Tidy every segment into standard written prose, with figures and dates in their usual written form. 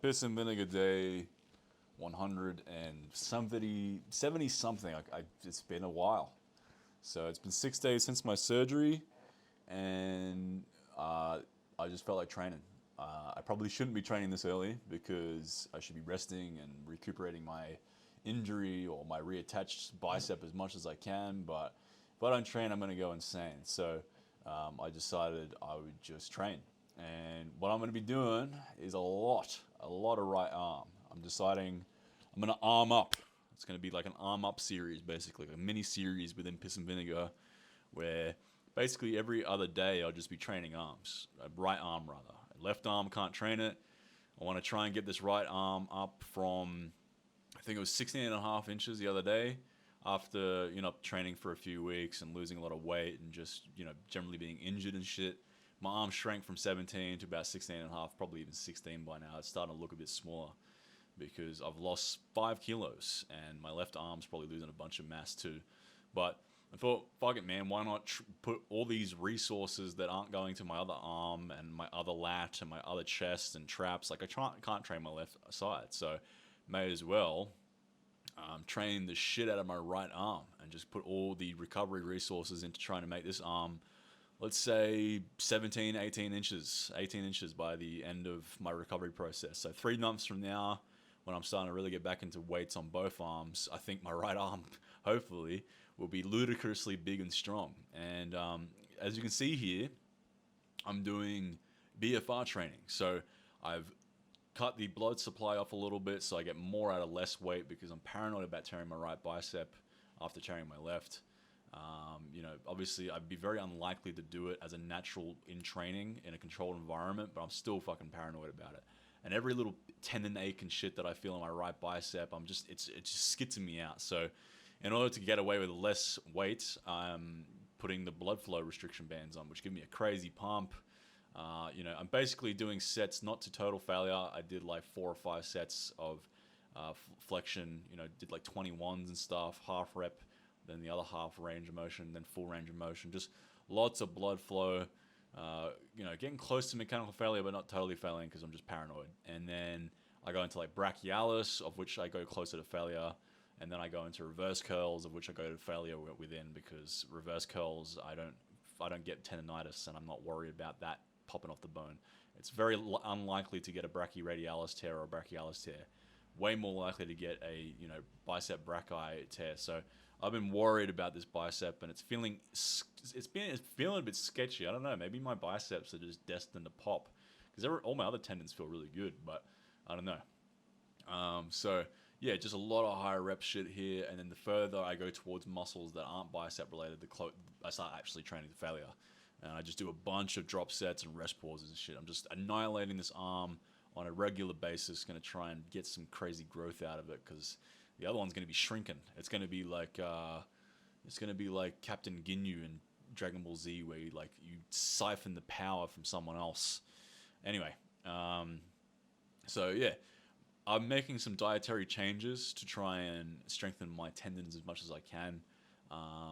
Piss and Vinegar Day 170 something. It's been a while. So it's been 6 days since my surgery, and I just felt like training. I probably shouldn't be training this early because I should be resting and recuperating my injury or my reattached bicep as much as I can. But if I don't train, I'm going to go insane. So I decided I would just train. And what I'm going to be doing is a lot of right arm. I'm deciding I'm going to arm up. It's going to be like an arm up series, basically, like a mini series within Piss and Vinegar, where basically every other day I'll just be training arms, right arm rather. Left arm can't train it. I want to try and get this right arm up from, I think it was 16 and a half inches the other day, after training for a few weeks and losing a lot of weight and just generally being injured and shit. My arm shrank from 17 to about 16 and a half, probably even 16 by now. It's starting to look a bit smaller because I've lost 5 kilos and my left arm's probably losing a bunch of mass too. But I thought, fuck it, man, why not put all these resources that aren't going to my other arm and my other lat and my other chest and traps? Like, can't train my left side, so may as well train the shit out of my right arm and just put all the recovery resources into trying to make this arm, let's say 17, 18 inches by the end of my recovery process. So 3 months from now, when I'm starting to really get back into weights on both arms, I think my right arm, hopefully, will be ludicrously big and strong. And as you can see here, I'm doing BFR training. So I've cut the blood supply off a little bit so I get more out of less weight because I'm paranoid about tearing my right bicep after tearing my left. Obviously I'd be very unlikely to do it as a natural in training in a controlled environment, but I'm still fucking paranoid about it. And every little tendon ache and shit that I feel in my right bicep, it's just skitzing me out. So in order to get away with less weight, I'm putting the blood flow restriction bands on, which give me a crazy pump. I'm basically doing sets not to total failure. I did like 4 or 5 sets of flexion, did like 21s and stuff, half rep, then the other half range of motion, then full range of motion. Just lots of blood flow, getting close to mechanical failure, but not totally failing because I'm just paranoid. And then I go into like brachialis, of which I go closer to failure. And then I go into reverse curls, of which I go to failure within, because reverse curls, I don't get tendonitis, and I'm not worried about that popping off the bone. It's very unlikely to get a brachyradialis tear or a brachialis tear. Way more likely to get a bicep brachii tear. So I've been worried about this bicep, and it's feeling a bit sketchy. I don't know. Maybe my biceps are just destined to pop because all my other tendons feel really good, but I don't know. So yeah, just a lot of higher rep shit here, and then the further I go towards muscles that aren't bicep related, I start actually training to failure. And I just do a bunch of drop sets and rest pauses and shit. I'm just annihilating this arm on a regular basis, going to try and get some crazy growth out of it, because the other one's going to be shrinking. It's going to be like Captain Ginyu in Dragon Ball Z, where you siphon the power from someone else. Anyway, so yeah, I'm making some dietary changes to try and strengthen my tendons as much as I can,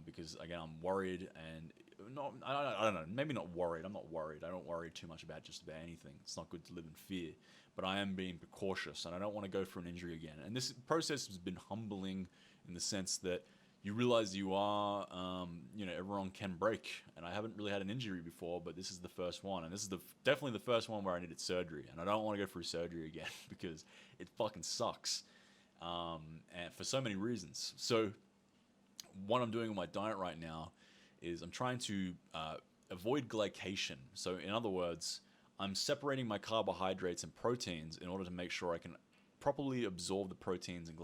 because again, I'm worried, and I don't know, maybe not worried. I'm not worried. I don't worry too much about just about anything. It's not good to live in fear, but I am being precautious, and I don't want to go for an injury again. And this process has been humbling in the sense that you realize everyone can break, and I haven't really had an injury before, but this is the first one, and this is definitely the first one where I needed surgery, and I don't want to go through surgery again because it fucking sucks, and for so many reasons. So what I'm doing with my diet right now is I'm trying to avoid glycation. So in other words, I'm separating my carbohydrates and proteins in order to make sure I can properly absorb the proteins and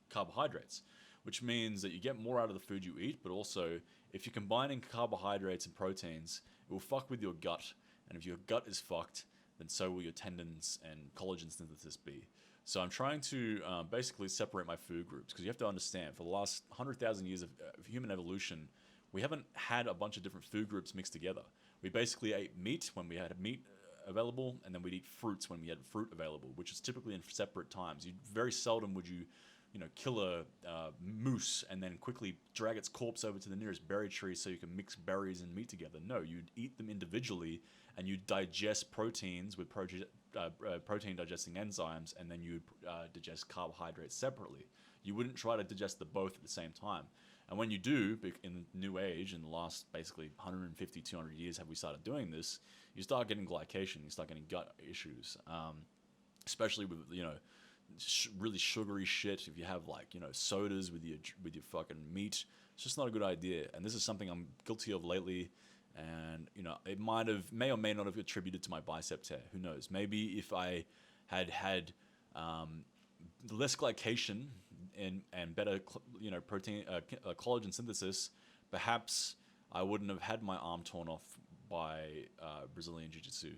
carbohydrates, which means that you get more out of the food you eat, but also if you're combining carbohydrates and proteins, it will fuck with your gut. And if your gut is fucked, then so will your tendons and collagen synthesis be. So I'm trying to basically separate my food groups, because you have to understand, for the last 100,000 years of human evolution, we haven't had a bunch of different food groups mixed together. We basically ate meat when we had meat available, and then we'd eat fruits when we had fruit available, which is typically in separate times. Very seldom would you kill a moose and then quickly drag its corpse over to the nearest berry tree so you can mix berries and meat together. No, you'd eat them individually, and you'd digest proteins with protein digesting enzymes, and then you would digest carbohydrates separately. You wouldn't try to digest the both at the same time. And when you do, in the new age, in the last basically 150, 200 years have we started doing this, you start getting glycation, you start getting gut issues, especially with, really sugary shit. If you have like, sodas with your fucking meat, it's just not a good idea. And this is something I'm guilty of lately. And, it may or may not have attributed to my bicep tear. Who knows? Maybe if I had less glycation and better, protein, collagen synthesis, perhaps I wouldn't have had my arm torn off by Brazilian Jiu-Jitsu.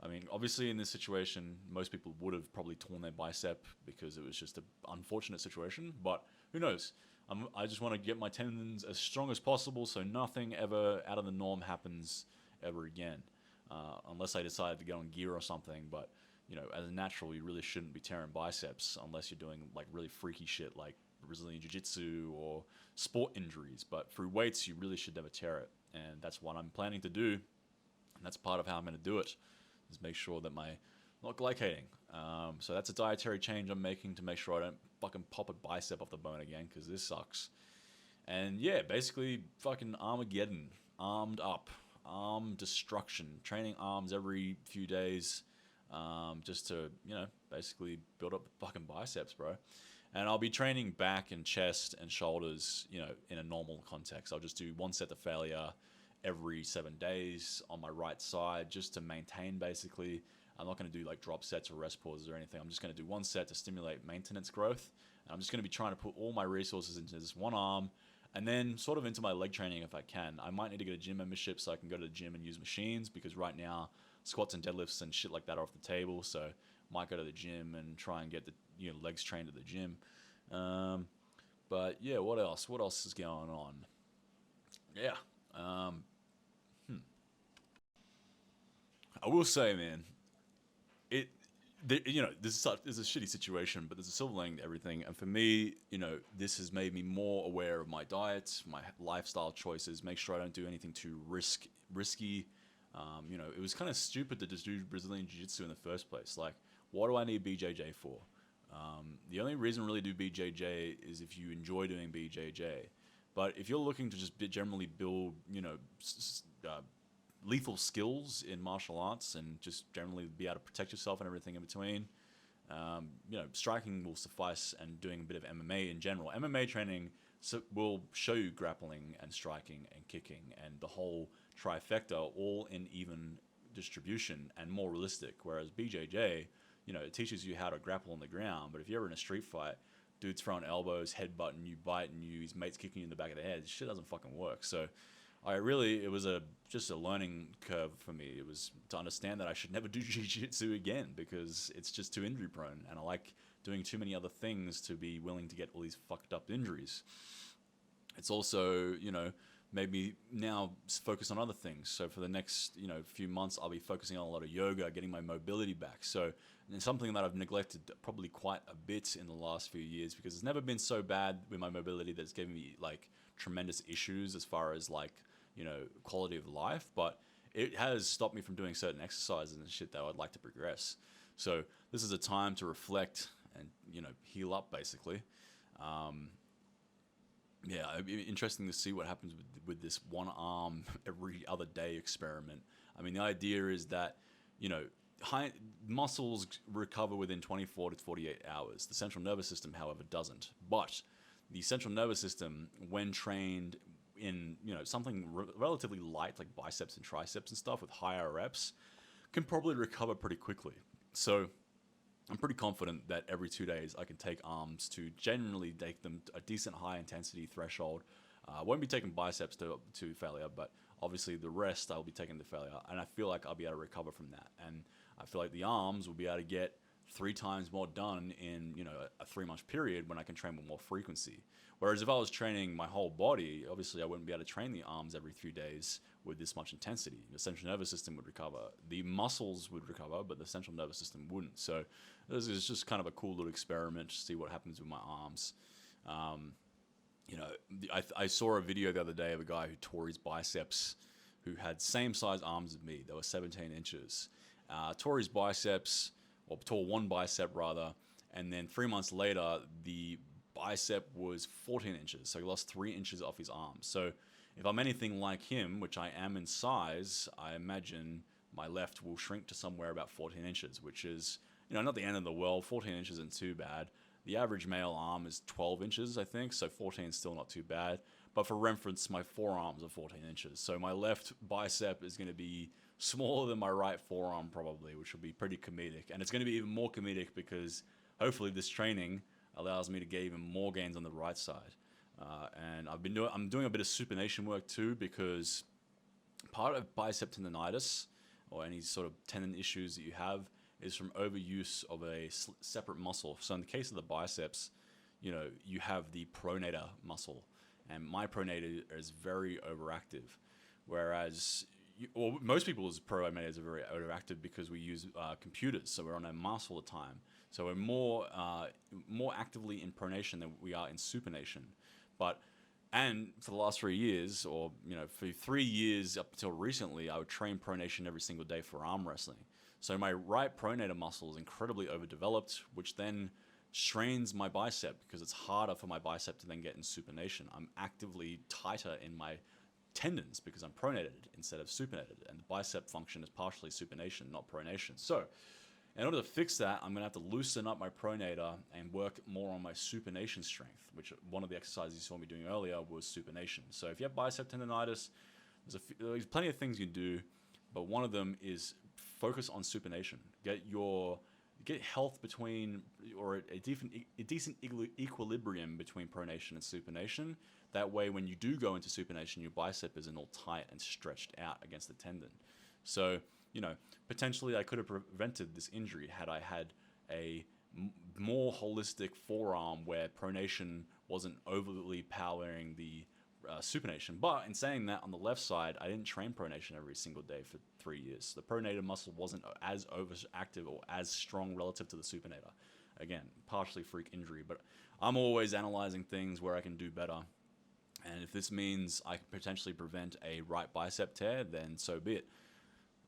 I mean, obviously in this situation, most people would have probably torn their bicep because it was just an unfortunate situation, but who knows? I just want to get my tendons as strong as possible so nothing ever out of the norm happens ever again. Unless I decide to go on gear or something, but, as a natural, you really shouldn't be tearing biceps unless you're doing like really freaky shit like Brazilian Jiu-Jitsu or sport injuries. But through weights, you really should never tear it. And that's what I'm planning to do. And that's part of how I'm going to do it, is make sure that I'm not glycating. So that's a dietary change I'm making to make sure I don't fucking pop a bicep off the bone again, because this sucks. And yeah, basically fucking Armageddon, armed up, arm destruction, training arms every few days, just to, basically build up the fucking biceps, bro. And I'll be training back and chest and shoulders, in a normal context. I'll just do one set to failure every 7 days on my right side, just to maintain, basically. I'm not going to do like drop sets or rest pauses or anything. I'm just going to do one set to stimulate maintenance growth. And I'm just going to be trying to put all my resources into this one arm, and then sort of into my leg training if I can. I might need to get a gym membership so I can go to the gym and use machines, because right now squats and deadlifts and shit like that are off the table. So might go to the gym and try and get the legs trained at the gym. But yeah, what else? What else is going on? Yeah. I will say, man, this is a shitty situation, but there's a silver lining to everything. And for me, this has made me more aware of my diet, my lifestyle choices, make sure I don't do anything too risky. It was kind of stupid to just do Brazilian Jiu-Jitsu in the first place. Like, what do I need BJJ for? The only reason really do BJJ is if you enjoy doing BJJ. But if you're looking to just generally build, lethal skills in martial arts and just generally be able to protect yourself and everything in between, striking will suffice, and doing a bit of MMA in general. MMA training will show you grappling and striking and kicking and the whole trifecta all in even distribution and more realistic. Whereas BJJ, it teaches you how to grapple on the ground, but if you're ever in a street fight, dude's throwing elbows, headbutting you, biting you, his mate's kicking you in the back of the head, shit doesn't fucking work. So it was just a learning curve for me. It was to understand that I should never do jiu-jitsu again, because it's just too injury prone, and I like doing too many other things to be willing to get all these fucked up injuries. It's also, made me now focus on other things. So for the next, few months, I'll be focusing on a lot of yoga, getting my mobility back. So it's something that I've neglected probably quite a bit in the last few years, because it's never been so bad with my mobility that it's given me like tremendous issues as far as like, quality of life, but it has stopped me from doing certain exercises and shit that I'd like to progress. So this is a time to reflect and, heal up, basically. It'd be interesting to see what happens with this one arm every other day experiment. I mean, the idea is that, high muscles recover within 24 to 48 hours. The central nervous system, however, doesn't. But the central nervous system, when trained in, something relatively light like biceps and triceps and stuff with higher reps, can probably recover pretty quickly. So I'm pretty confident that every 2 days I can take arms to generally take them to a decent high intensity threshold. I won't be taking biceps to failure, but obviously the rest I'll be taking to failure, and I feel like I'll be able to recover from that. And I feel like the arms will be able to get 3 times more done in a 3-month period when I can train with more frequency. Whereas if I was training my whole body, obviously I wouldn't be able to train the arms every 3 days with this much intensity. The central nervous system would recover, the muscles would recover, but the central nervous system wouldn't. So this is just kind of a cool little experiment to see what happens with my arms. I saw a video the other day of a guy who tore his biceps, who had same size arms as me. They were 17 inches. tore his biceps, or tore one bicep rather, and then 3 months later, the bicep was 14 inches. So he lost 3 inches off his arm. So if I'm anything like him, which I am in size, I imagine my left will shrink to somewhere about 14 inches, which is, not the end of the world. 14 inches isn't too bad. The average male arm is 12 inches, I think, so 14 is still not too bad. But for reference, my forearms are 14 inches. So my left bicep is going to be smaller than my right forearm probably, which will be pretty comedic. And it's going to be even more comedic because hopefully this training allows me to get even more gains on the right side. And I'm doing a bit of supination work too, because part of bicep tendonitis or any sort of tendon issues that you have is from overuse of a separate muscle. So in the case of the biceps, you have the pronator muscle, and my pronator is very overactive, whereas most people's pronators are very overactive because we use computers, so we're on our mouse all the time. So we're more actively in pronation than we are in supination. And for the last 3 years, or for 3 years up until recently, I would train pronation every single day for arm wrestling. So my right pronator muscle is incredibly overdeveloped, which then strains my bicep because it's harder for my bicep to then get in supination. I'm actively tighter in my tendons because I'm pronated instead of supinated, and the bicep function is partially supination, not pronation. So in order to fix that, I'm going to have to loosen up my pronator and work more on my supination strength, which one of the exercises you saw me doing earlier was supination. So if you have bicep tendonitis, there's plenty of things you can do, but one of them is focus on supination. Get health between, or a decent equilibrium between pronation and supination. That way, when you do go into supination, your bicep isn't all tight and stretched out against the tendon. So, potentially I could have prevented this injury had I had a more holistic forearm where pronation wasn't overly powering the supination. But in saying that, on the left side, I didn't train pronation every single day for 3 years. The pronator muscle wasn't as overactive or as strong relative to the supinator. Again, partially freak injury, but I'm always analyzing things where I can do better. And if this means I can potentially prevent a right bicep tear, then so be it.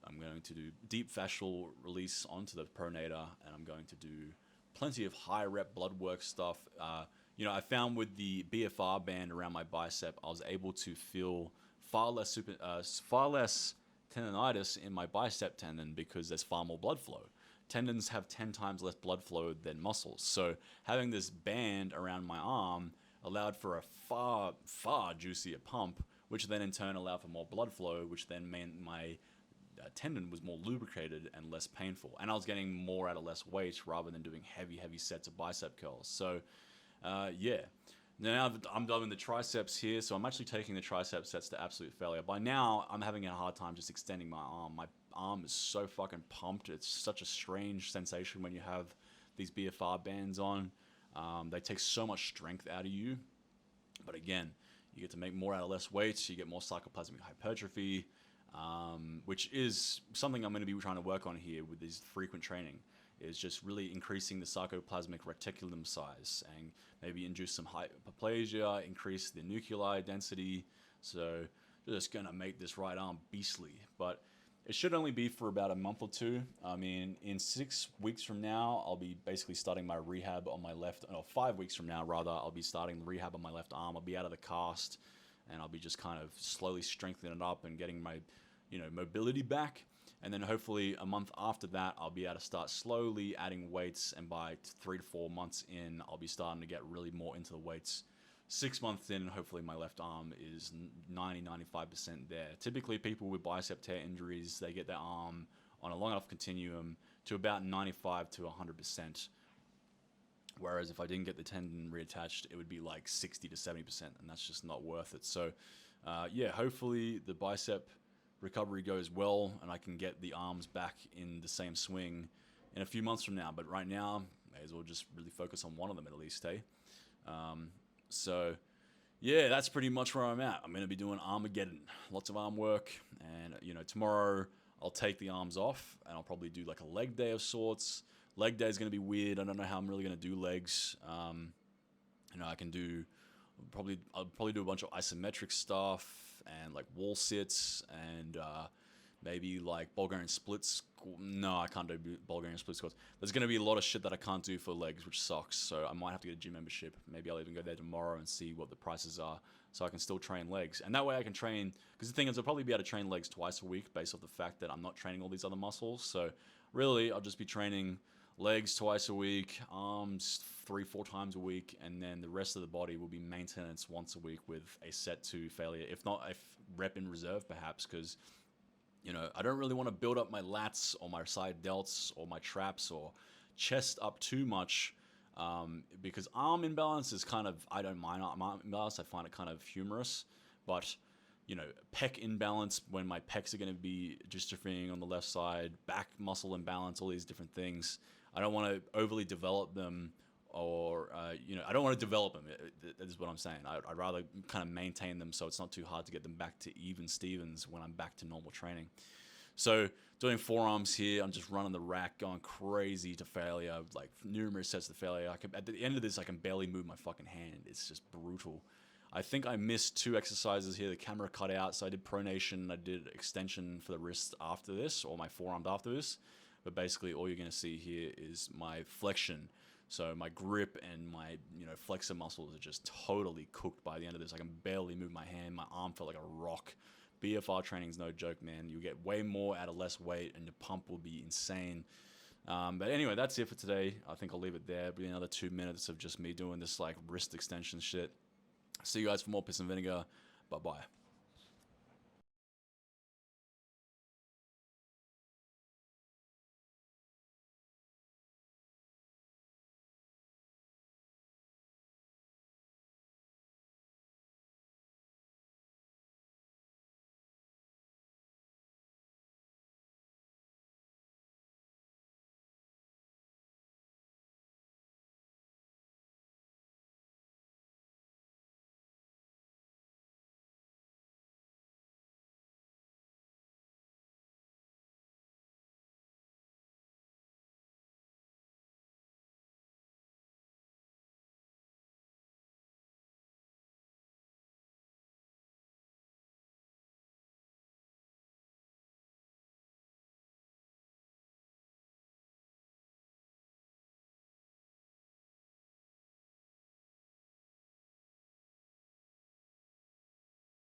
I'm going to do deep fascial release onto the pronator, and I'm going to do plenty of high rep blood work stuff. I found with the BFR band around my bicep, I was able to feel far less tendonitis in my bicep tendon because there's far more blood flow. Tendons have 10 times less blood flow than muscles. So having this band around my arm allowed for a far, far juicier pump, which then in turn allowed for more blood flow, which then meant my tendon was more lubricated and less painful. And I was getting more out of less weight rather than doing heavy sets of bicep curls. So, yeah. Now I'm doing the triceps here, so I'm actually taking the tricep sets to absolute failure. By now, I'm having a hard time just extending my arm. My arm is so fucking pumped. It's such a strange sensation when you have these BFR bands on. They take so much strength out of you. But again, you get to make more out of less weight. You get more sarcoplasmic hypertrophy, which is something I'm going to be trying to work on here with this frequent training, is just really increasing the sarcoplasmic reticulum size and maybe induce some hyperplasia, increase the nuclei density. So just going to make this right arm beastly. But it should only be for about a month or two. I mean, in 6 weeks from now, I'll be basically starting my rehab on my left, or 5 weeks from now, rather, I'll be starting the rehab on my left arm. I'll be out of the cast, and I'll be just kind of slowly strengthening it up and getting my, mobility back. And then hopefully a month after that, I'll be able to start slowly adding weights. And by 3 to 4 months in, I'll be starting to get really more into the weights. 6 months in, hopefully my left arm is 90-95% there. Typically, people with bicep tear injuries, they get their arm on a long enough continuum to about 95 to 100%. Whereas if I didn't get the tendon reattached, it would be like 60 to 70%, and that's just not worth it. So, hopefully the bicep recovery goes well, and I can get the arms back in the same swing in a few months from now. But right now, may as well just really focus on one of them at least, eh? So, that's pretty much where I'm at. I'm going to be doing Armageddon. Lots of arm work. And, tomorrow I'll take the arms off, and I'll probably do like a leg day of sorts. Leg day is going to be weird. I don't know how I'm really going to do legs. I can do... I'll probably do a bunch of isometric stuff and like wall sits and maybe like Bulgarian splits. No, I can't do Bulgarian split squats. There's going to be a lot of shit that I can't do for legs, which sucks. So I might have to get a gym membership. Maybe I'll even go there tomorrow and see what the prices are, so I can still train legs. And that way I can train. Because the thing is, I'll probably be able to train legs twice a week based off the fact that I'm not training all these other muscles. So really, I'll just be training legs twice a week, arms 3-4 times a week, and then the rest of the body will be maintenance once a week with a set to failure, if not a rep in reserve, perhaps, because I don't really want to build up my lats or my side delts or my traps or chest up too much, because arm imbalance is kind of, I don't mind arm imbalance. I find it kind of humorous, but pec imbalance when my pecs are going to be dystrophying on the left side, back muscle imbalance, all these different things. I don't want to overly develop them, or I don't want to develop them. That is what I'm saying. I'd rather kind of maintain them so it's not too hard to get them back to even Stevens when I'm back to normal training. So doing forearms here, I'm just running the rack, going crazy to failure, like numerous sets to failure. At the end of this, I can barely move my fucking hand. It's just brutal. I think I missed 2 exercises here. The camera cut out, so I did pronation, I did extension for the wrist after this, or my forearms after this. But basically, all you're going to see here is my flexion. So my grip and my flexor muscles are just totally cooked by the end of this. I can barely move my hand. My arm felt like a rock. BFR training is no joke, man. You get way more out of less weight, and your pump will be insane. But anyway, that's it for today. I think I'll leave it there. It'll be another 2 minutes of just me doing this like wrist extension shit. See you guys for more Piss and Vinegar. Bye-bye.